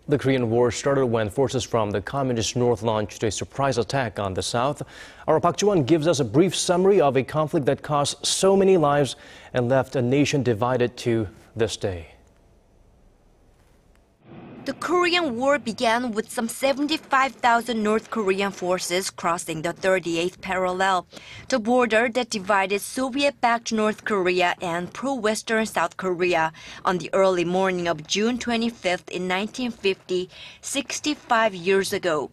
The Korean War started when forces from the Communist North launched a surprise attack on the South. Our Park Ji-won gives us a brief summary of a conflict that cost so many lives and left a nation divided to this day. The Korean War began with some 75,000 North Korean forces crossing the 38th parallel, the border that divided Soviet-backed North Korea and pro-Western South Korea on the early morning of June 25th in 1950, 65 years ago.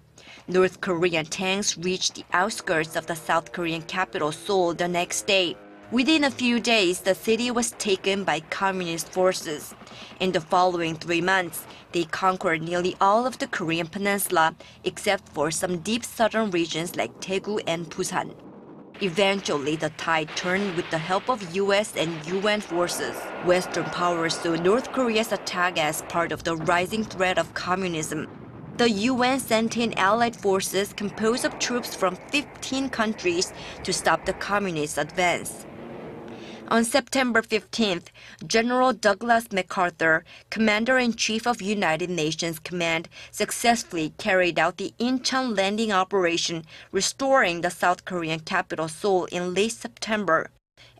North Korean tanks reached the outskirts of the South Korean capital Seoul the next day. Within a few days, the city was taken by communist forces. In the following 3 months, they conquered nearly all of the Korean Peninsula, except for some deep southern regions like Daegu and Busan. Eventually, the tide turned with the help of U.S. and UN forces. Western powers saw North Korea's attack as part of the rising threat of communism. The UN sent in allied forces composed of troops from 15 countries to stop the communist advance. On September 15th, General Douglas MacArthur, Commander-in-Chief of United Nations Command, successfully carried out the Incheon landing operation, restoring the South Korean capital Seoul in late September.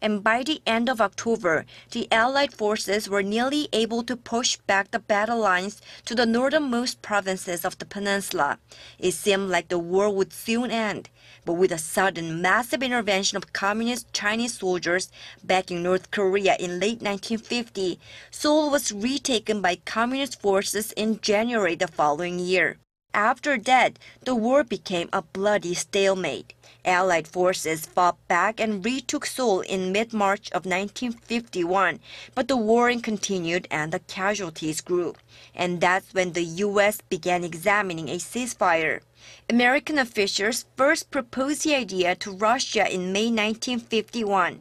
And by the end of October, the Allied forces were nearly able to push back the battle lines to the northernmost provinces of the peninsula. It seemed like the war would soon end, but with a sudden massive intervention of communist Chinese soldiers backing North Korea in late 1950, Seoul was retaken by communist forces in January the following year. After that, the war became a bloody stalemate. Allied forces fought back and retook Seoul in mid-March of 1951, but the warring continued and the casualties grew. And that's when the U.S. began examining a ceasefire. American officials first proposed the idea to Russia in May 1951.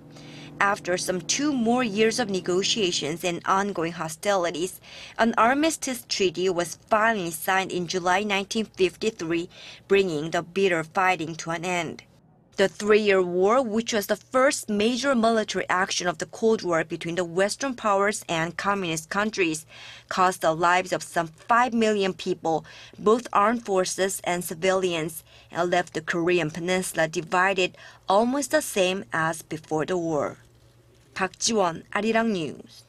After some 2 more years of negotiations and ongoing hostilities, an armistice treaty was finally signed in July 1953, bringing the bitter fighting to an end. The 3-year war, which was the first major military action of the Cold War between the Western powers and communist countries, cost the lives of some 5 million people, both armed forces and civilians, and left the Korean Peninsula divided almost the same as before the war. Park Ji-won, Arirang News.